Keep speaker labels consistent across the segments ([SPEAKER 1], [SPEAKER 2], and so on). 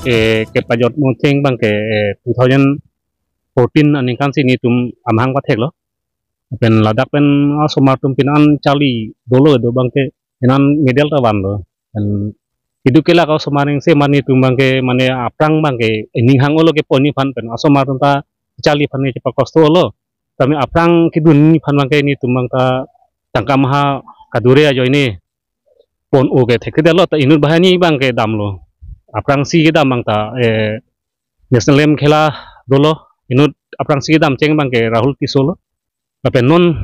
[SPEAKER 1] ke pajot muting bang ke 2014 ani kan sini tum amhang patek lo pen ladak pen asomar tum pinan cali dolo do bang ke pinan medel ta ban lo pen hidu kela kau somaring se mani tum bang ke mane aprang bang ke ning hang lo ke poni pan pen asomar tum ta cali pan ke pakosto lo kami aprang kidun ni pan bang ke ni tum bang ta tangka maha kadure ajo ini pon o ke thek lo ta inut bahani bang ke dam lo aprang si ke dam bang ta national game khela dolo inut aprang si dam ceng bang ke Rahul Tisolo tapi non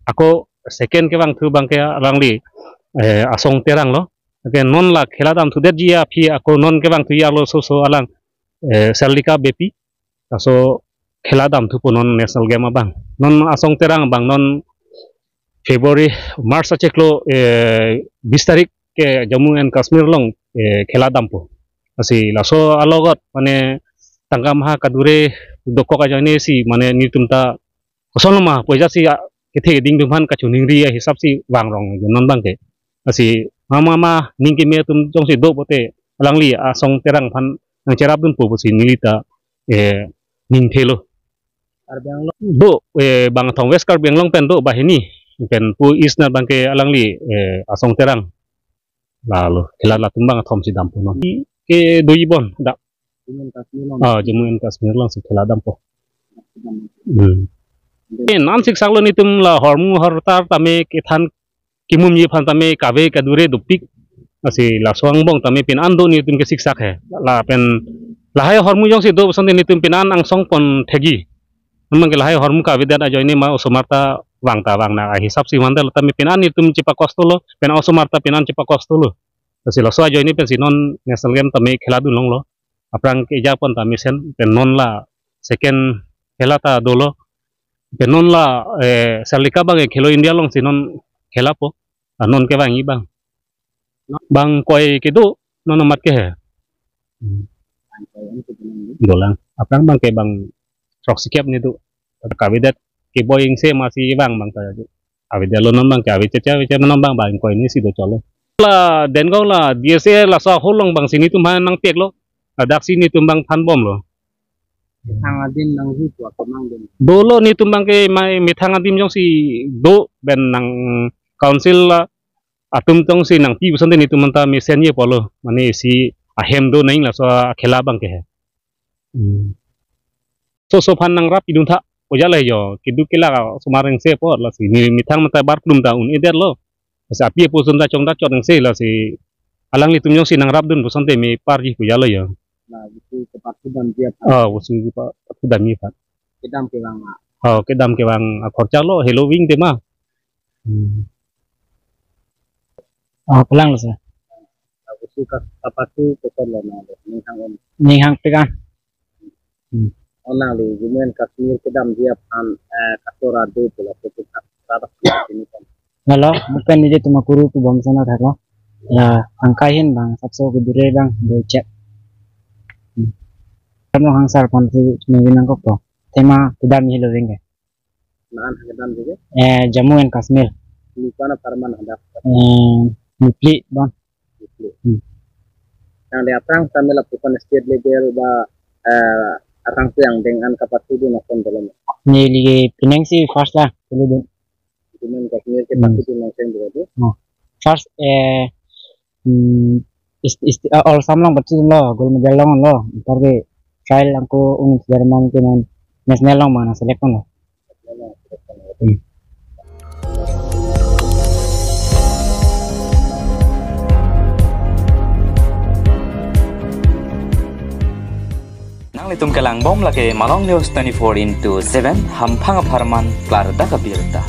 [SPEAKER 1] aku second ke bang tu bang ke rangli asong terang lo oke non la khela dam tu der jia phi aku non ke bang tu ya lo so alang Serlika bepi so khela dam tu non national game bang non asong terang bang non Februari Maret ceklo 20 tarik ke Jammu and Kashmir long khela dam po asi laso alogot mane tangga maha kadure doko ka jane si mane ni tumta kosong mah poja si kethe ding dumhan ka chuning ri hisab si wang rong non bang ke asi mama ning ke me tum jong si do pote langli asong terang phan nang cerap dun po si nilita ning thelo
[SPEAKER 2] Arbeng lo
[SPEAKER 1] do bang thong west kar beng long pen do bahini pen pu isna bang ke alangli asong terang lalu khela tumbang thom si dam po no ke doi bon da Jammu and Kashmir lang si khela dam po nan sik saklo ni tum la hormu hortar tame ke than kimum ye phan tame kabe kadure dupik asi la soang bong tame pin ando ni tum ke sik sak he la pen lahai hormu jong si do sonde ni tum pinan ang song pon thegi memang ke lahai hormu kabe da jo ini ma osomarta wang na hisap si mandal tame pinan ni tum cipa kostolo pen osomarta pinan cipa kostolo asi la so jo ini pen sinon national game tame khela dun long lo aprang ke ja pon tame sen pen non la second khela ta dolo penon la Serlika bang khelo India long sinon khela po non ke bang i bang koi ke do non mat ke he dolang apang bang ke bang trok sikap ni do kawidat ke boying se masih bang ta awidat lo non bang ke awit cha non bang koi ni si do cholo la den go la dia se la sa holong bang sini tum nang pek lo dak sini tum bang phan bom lo
[SPEAKER 2] Hangadin nang hitu ako mang din.
[SPEAKER 1] Dolo ni tumbang ke mai mithangadim jong si do ben nang council atum tong si nang pi busante ni tumanta mesenye polo mane si ahem do naing la so khela bang ke he so phan nang rap idun tha ojala yo kidu kila sumareng se po la si ni mithang mata bar klum ta un eder lo sa pi po sunta chongda choteng se la si alang li tum jong si nang rap dun busante me parji pujala yo
[SPEAKER 2] Nah, itu tepat sudah dia.
[SPEAKER 1] Usul kita sudah ni Pak.
[SPEAKER 2] Kedam ke bang.
[SPEAKER 1] Kedam ke bang khorcha lo Halloween te ma.
[SPEAKER 2] Pulang lo sa. Aku suka apa tu keperluan ada. Ninghang pegang. Ona le Jammu and Kashmir kedam dia pan kasora do pula tu kata ini kan. Halo, bukan ni dia tu makuru tu bang sana thakla. Ya, angkahin bang, sabso kedure bang, do cek. Kamu hangsar panti menginang kok tema kedam hilo wenge nan kedam juga Jammu and Kashmir di mana Farman ada Mupli bang yang di aprang kami lakukan state level ba arang yang dengan kapasitas nakon dalam ni lagi Penang si first lah jadi Jammu and Kashmir ke kapasitas nakon juga first all samlang betul lo gol medal lo ntar ke trial angko Jerman kenan national lang mana select lo.
[SPEAKER 3] Nang litum kelang bom lake Malong News 24/7 hampang aparman klar da kabirta.